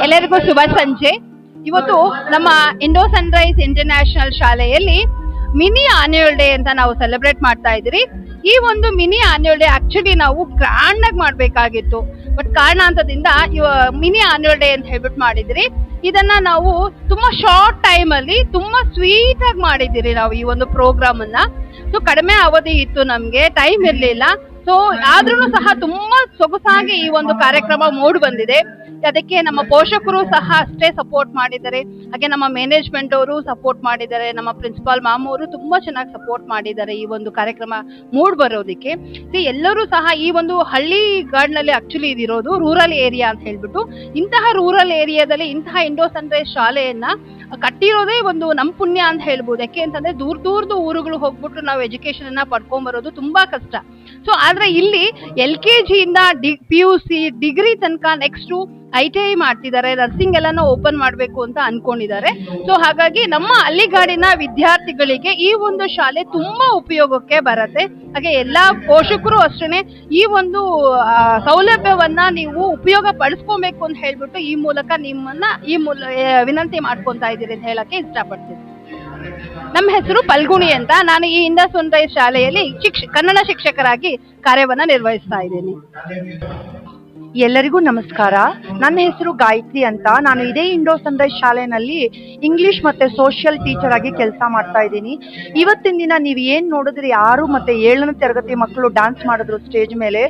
ಎಲ್ಲರಿಗೂ ಶುಭ ಸಂಜೆ. ಇವತ್ತು ನಮ್ಮ ಇಂಡೋ ಸನ್ರೈಸ್ ಇಂಟರ್ನ್ಯಾಷನಲ್ ಶಾಲೆಯಲ್ಲಿ ಮಿನಿ ಆನ್ಯುವಲ್ ಡೇ ಅಂತ ನಾವು ಸೆಲೆಬ್ರೇಟ್ ಮಾಡ್ತಾ ಇದ್ರಿ. ಈ ಒಂದು ಮಿನಿ ಆನ್ಯುವಲ್ ಡೇ ಆಕ್ಚುಲಿ ನಾವು ಗ್ರ್ಯಾಂಡ್ ಆಗಿ ಮಾಡ್ಬೇಕಾಗಿತ್ತು, ಬಟ್ ಕಾರಣಾಂತರದಿಂದ ಮಿನಿ ಆನ್ಯುವಲ್ ಡೇ ಅಂತ ಹೇಳ್ಬಿಟ್ಟು ಮಾಡಿದ್ರಿ. ಇದನ್ನ ನಾವು ತುಂಬಾ ಶಾರ್ಟ್ ಟೈಮ್ ಅಲ್ಲಿ ತುಂಬಾ ಸ್ವೀಟ್ ಆಗಿ ಮಾಡಿದಿರಿ ನಾವು ಈ ಒಂದು ಪ್ರೋಗ್ರಾಮ್ ಅನ್ನ. ಸೊ ಕಡಿಮೆ ಅವಧಿ ಇತ್ತು, ನಮ್ಗೆ ಟೈಮ್ ಇರ್ಲಿಲ್ಲ. ಸೊ ಆದ್ರೂ ಸಹ ತುಂಬಾ ಸೊಗಸಾಗಿ ಈ ಒಂದು ಕಾರ್ಯಕ್ರಮ ಮೂಡ್ ಬಂದಿದೆ. ಅದಕ್ಕೆ ನಮ್ಮ ಪೋಷಕರು ಸಹ ಅಷ್ಟೇ ಸಪೋರ್ಟ್ ಮಾಡಿದ್ದಾರೆ, ಹಾಗೆ ನಮ್ಮ ಮ್ಯಾನೇಜ್ಮೆಂಟ್ ಅವರು ಸಪೋರ್ಟ್ ಮಾಡಿದ್ದಾರೆ, ನಮ್ಮ ಪ್ರಿನ್ಸಿಪಾಲ್ ಮ್ಯಾಮ್ ಅವರು ತುಂಬಾ ಚೆನ್ನಾಗಿ ಸಪೋರ್ಟ್ ಮಾಡಿದ್ದಾರೆ ಈ ಒಂದು ಕಾರ್ಯಕ್ರಮ ಮೂಡ್ ಬರೋದಕ್ಕೆ. ಎಲ್ಲರೂ ಸಹ ಈ ಒಂದು ಹಳ್ಳಿ ಗಾರ್ಡ್ನಲ್ಲಿ ಆಕ್ಚುಲಿ ಇದಿರೋದು ರೂರಲ್ ಏರಿಯಾ ಅಂತ ಹೇಳ್ಬಿಟ್ಟು, ಇಂತಹ ರೂರಲ್ ಏರಿಯಾದಲ್ಲಿ ಇಂತಹ ಇಂಡೋ ಸನ್ರೈಸ್ ಶಾಲೆಯನ್ನ ಕಟ್ಟಿರೋದೇ ಒಂದು ನಮ್ ಪುಣ್ಯ ಅಂತ ಹೇಳ್ಬೋದು. ಯಾಕೆ ಅಂತಂದ್ರೆ ದೂರದ ಊರುಗಳು ಹೋಗ್ಬಿಟ್ಟು ನಾವು ಎಜುಕೇಶನ್ ಅನ್ನ ಪಡ್ಕೊಂಡ್ಬರೋದು ತುಂಬಾ ಕಷ್ಟ. ಸೊ ಆದ್ರೆ ಇಲ್ಲಿ LKG ಇಂದ PUC ಡಿಗ್ರಿ ತನಕ ನೆಕ್ಸ್ಟ್ ITI ಮಾಡ್ತಿದ್ದಾರೆ, ನರ್ಸಿಂಗ್ ಎಲ್ಲಾನು ಓಪನ್ ಮಾಡ್ಬೇಕು ಅಂತ ಅನ್ಕೊಂಡಿದ್ದಾರೆ. ಸೊ ಹಾಗಾಗಿ ನಮ್ಮ ಹಳ್ಳಿಗಾಡಿನ ವಿದ್ಯಾರ್ಥಿಗಳಿಗೆ ಈ ಒಂದು ಶಾಲೆ ತುಂಬಾ ಉಪಯೋಗಕ್ಕೆ ಬರುತ್ತೆ. ಹಾಗೆ ಎಲ್ಲಾ ಪೋಷಕರು ಅಷ್ಟೇನೆ ಈ ಒಂದು ಸೌಲಭ್ಯವನ್ನ ನೀವು ಉಪಯೋಗ ಪಡಿಸ್ಕೊಬೇಕು ಅಂತ ಹೇಳ್ಬಿಟ್ಟು ಈ ಮೂಲಕ ನಿಮ್ಮನ್ನ ವಿನಂತಿ ಮಾಡ್ಕೊಂತಾ ಇದ್ದೀರಿ ಅಂತ ಹೇಳಕ್ಕೆ ಇಷ್ಟಪಡ್ತೀನಿ. ನಮ್ಮ ಹೆಸರು ಪಲ್ಗುಣಿ ಅಂತ. ನಾನು ಈ ಇಂಡೋ ಸನ್ರೈಸ್ ಶಾಲೆಯಲ್ಲಿ ಕನ್ನಡ ಶಿಕ್ಷಕರಾಗಿ ಕಾರ್ಯವನ್ನ ನಿರ್ವಹಿಸ್ತಾ ಇದ್ದೀನಿ. ಎಲ್ಲರಿಗೂ ನಮಸ್ಕಾರ. ನನ್ನ ಹೆಸರು ಗಾಯತ್ರಿ ಅಂತ. ನಾನು ಇದೇ ಇಂಡೋ ಸನ್ರೈಸ್ ಶಾಲೆನಲ್ಲಿ ಇಂಗ್ಲಿಷ್ ಮತ್ತೆ ಸೋಷಿಯಲ್ ಟೀಚರ್ ಆಗಿ ಕೆಲಸ ಮಾಡ್ತಾ ಇದ್ದೀನಿ. ಇವತ್ತಿನ ದಿನ ನೀವು ಏನ್ ನೋಡಿದ್ರಿ, 6 ಮತ್ತೆ 7ನೇ ತರಗತಿ ಮಕ್ಕಳು ಡ್ಯಾನ್ಸ್ ಮಾಡಿದ್ರು ಸ್ಟೇಜ್ ಮೇಲೆ.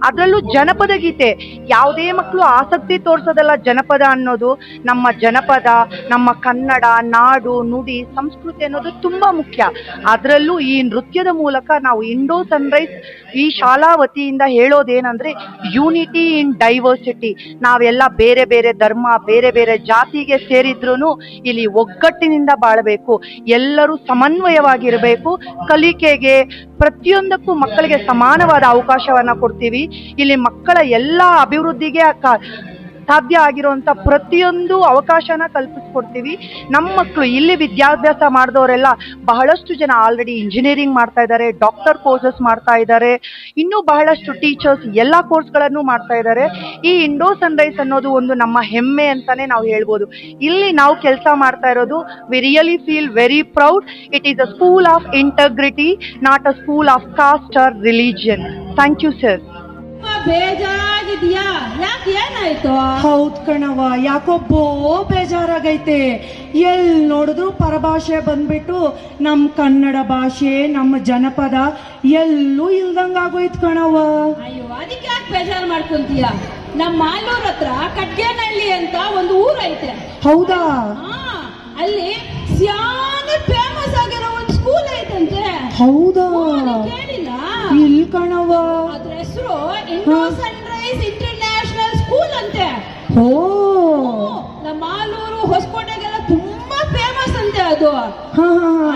ಅದರಲ್ಲೂ ಜನಪದ ಗೀತೆ. ಯಾವುದೇ ಮಕ್ಕಳು ಆಸಕ್ತಿ ತೋರಿಸೋದಲ್ಲ. ಜನಪದ ಅನ್ನೋದು ನಮ್ಮ ಜನಪದ, ನಮ್ಮ ಕನ್ನಡ ನಾಡು ನುಡಿ ಸಂಸ್ಕೃತಿ ಅನ್ನೋದು ತುಂಬಾ ಮುಖ್ಯ. ಅದರಲ್ಲೂ ಈ ನೃತ್ಯದ ಮೂಲಕ ನಾವು ಇಂಡೋ ಸನ್ರೈಸ್ ಈ ಶಾಲಾ ವತಿಯಿಂದ ಹೇಳೋದೇನಂದ್ರೆ ಯೂನಿಟಿ ಇನ್ ಡೈವರ್ಸಿಟಿ. ನಾವೆಲ್ಲ ಬೇರೆ ಬೇರೆ ಧರ್ಮ, ಬೇರೆ ಬೇರೆ ಜಾತಿಗೆ ಸೇರಿದ್ರೂ ಇಲ್ಲಿ ಒಗ್ಗಟ್ಟಿನಿಂದ ಬಾಳಬೇಕು, ಎಲ್ಲರೂ ಸಮನ್ವಯವಾಗಿರಬೇಕು. ಕಲಿಕೆಗೆ ಪ್ರತಿಯೊಂದಕ್ಕೂ ಮಕ್ಕಳಿಗೆ ಸಮಾನವಾದ ಅವಕಾಶವನ್ನ ಕೊಡ್ತೀವಿ. ಇಲ್ಲಿ ಮಕ್ಕಳ ಎಲ್ಲ ಅಭಿವೃದ್ಧಿಗೆ ಸಾಧ್ಯ ಆಗಿರುವಂತ ಪ್ರತಿಯೊಂದು ಅವಕಾಶನ ಕಲ್ಪಿಸ್ಕೊಡ್ತೀವಿ. ನಮ್ಮ ಮಕ್ಕಳು ಇಲ್ಲಿ ವಿದ್ಯಾಭ್ಯಾಸ ಮಾಡಿದವರೆಲ್ಲ ಬಹಳಷ್ಟು ಜನ ಆಲ್ರೆಡಿ ಇಂಜಿನಿಯರಿಂಗ್ ಮಾಡ್ತಾ ಇದ್ದಾರೆ, ಡಾಕ್ಟರ್ ಕೋರ್ಸಸ್ ಮಾಡ್ತಾ ಇದ್ದಾರೆ, ಇನ್ನೂ ಬಹಳಷ್ಟು ಟೀಚರ್ಸ್ ಎಲ್ಲ ಕೋರ್ಸ್ಗಳನ್ನು ಮಾಡ್ತಾ ಇದ್ದಾರೆ. ಈ ಇಂಡೋ ಸನ್ರೈಸ್ ಅನ್ನೋದು ಒಂದು ನಮ್ಮ ಹೆಮ್ಮೆ ಅಂತಾನೆ ನಾವು ಹೇಳ್ಬೋದು. ಇಲ್ಲಿ ನಾವು ಕೆಲಸ ಮಾಡ್ತಾ ಇರೋದು we really feel very proud. It is a school of integrity, not a school of caste or religion. Thank you sir. ಬೇಜಾರಾಗಿದ್ಯಾ? ಯಾಕೆ, ಏನಾಯ್ತು? ಹೌದ್ ಕಣವ, ಯಾಕೋ ಬೇಜಾರಾಗೈತೆ. ಎಲ್ ನೋಡಿದ್ರು ಪರಭಾಷೆ ಬಂದ್ಬಿಟ್ಟು ನಮ್ ಕನ್ನಡ ಭಾಷೆ, ನಮ್ಮ ಜನಪದ ಎಲ್ಲೂ ಇಲ್ದಂಗ ಆಗೋಯ್ತು ಕಣವ. ಅಯ್ಯೋ, ಅದಕ್ಕೆ ಯಾಕೆ ಬೇಜಾರು ಮಾಡ್ಕೊಂತೀಯ? ನಮ್ಮ ಮಾಲೂರ್ ಹತ್ರ ಕಟ್ಗೇನಹಳ್ಳಿ ಅಂತ ಒಂದು ಊರೈತೆ. ಹೌದಾ? ಅಲ್ಲಿ ಸ್ಯಾನೆ ಫೇಮಸ್ ಆಗಿರೋ ಒಂದು ಸ್ಕೂಲ್ ಐತಂತೆ. ಹೌದಾ? ಕೇಳಿಲ್ಲ? ಇಲ್ ಕಣವ. ಅದ್ರ ಹೆಸರು ಇಂಡೋ ಸನ್ರೈಸ್ ಇಂಟರ್ನ್ಯಾಷನಲ್ ಸ್ಕೂಲ್ ಅಂತೆ. ಓ, ನಮ್ಮ ಮಾಲೂರು ಹೊಸಕೋಟೆಗೆಲ್ಲ ತುಂಬಾ ಫೇಮಸ್ ಅಂತೆ ಅದು.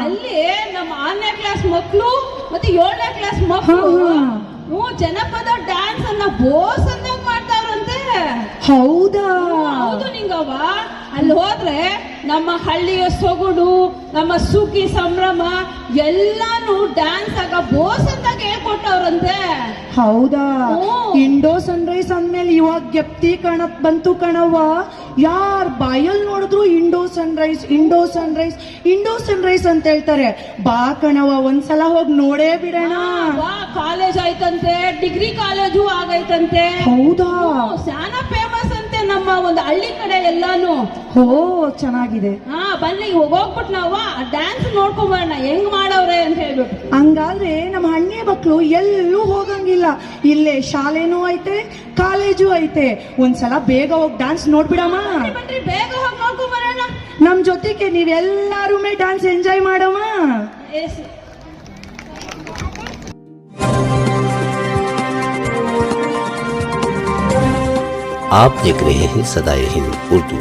ಅಲ್ಲಿ ನಮ್ಮ 6ನೇ ಕ್ಲಾಸ್ ಮಕ್ಕಳು ಮತ್ತೆ 7ನೇ ಕ್ಲಾಸ್ ಮಕ್ಕಳು ಜನಪದ ಡ್ಯಾನ್ಸ್ ಅನ್ನ ಬೋಸ್ ಅಂದಾಗ ಮಾಡ್ತಾವ್ರಂತೆ. ಹೌದಾ? ಹೌದು ನಿಂಗವ್ವ. ಅಲ್ಲಿ ಹೋದ್ರೆ ನಮ್ಮ ಹಳ್ಳಿಯ ಸೊಗಡು, ನಮ್ಮ ಸುಗ್ಗಿ ಸಂಭ್ರಮ ಎಲ್ಲಾನು ಡ್ಯಾನ್ಸ್ ಆಗ ಬೋಸ್ ಅಂದಾಗ ಹೇಳ್ಕೊಟ್ಟವ್ರಂತೆ. ಹೌದಾ? ಇಂಡೋ ಸನ್ರೈಸ್ ಅಂದ್ಮೇಲೆ ಇವಾಗ ಗೆಪ್ತಿ ಬಂತು ಕಣವ್ವ. ಯಾರ್ ಬಾಯಲ್ಲಿ ನೋಡಿದ್ರು Indo sunrise Indo sunrise Indo sunrise ಅಂತ ಹೇಳ್ತಾರೆ. ಬಾ ಕಣವ್ವ, ಒಂದ್ಸಲ ಹೋಗಿ ನೋಡೇ ಬಿಡೋಣ. ಕಾಲೇಜ್ ಆಯ್ತಂತೆ, ಡಿಗ್ರಿ ಕಾಲೇಜು ಆಗೈತಂತೆ. ಹೌದಾ? ಸ್ಯಾನ ಫೇಮಸ್ ಅಂತೆ ನಮ್ಮ ಒಂದು ಹಳ್ಳಿ ಕಡೆ ಎಲ್ಲಾನು. ಹೋ, ಚೆನ್ನಾಗಿದೆ. ಬನ್ನಿ ಹೋಗ್ಬಿಟ್ಟು ನಾವು ಡ್ಯಾನ್ಸ್ ನೋಡ್ಕೊಂಬರೋಣ ಹೆಂಗ್ ಮಾಡವ್ರೆ ಅಂತ ಹೇಳ್ಬಿಟ್ಟು. ಹಂಗಾದ್ರೆ ನಮ್ಮ ಹಣ್ಣೆ ಮಕ್ಕಳು ಎಲ್ಲೂ ಹೋಗಂಗಿಲ್ಲ. ಇಲ್ಲೇ ಶಾಲೆನೂ ಐತೆ, ಕಾಲೇಜು ಐತೆ. ಒಂದ್ಸಲ ಬೇಗ ಹೋಗಿ ಡ್ಯಾನ್ಸ್ ನೋಡ್ಬಿಡಮ್ಮ. ಬನ್ರಿ ಬೇಗ ಹೋಗಿ ನೋಡ್ಕೊಂಬರೋಣ. ನಮ್ ಜೊತೆಗೆ ನೀವೆಲ್ಲಾರು ಡ್ಯಾನ್ಸ್ ಎಂಜಾಯ್ ಮಾಡಮ್ಮ. आप देख रहे हैं सदाए हिंद उर्दू।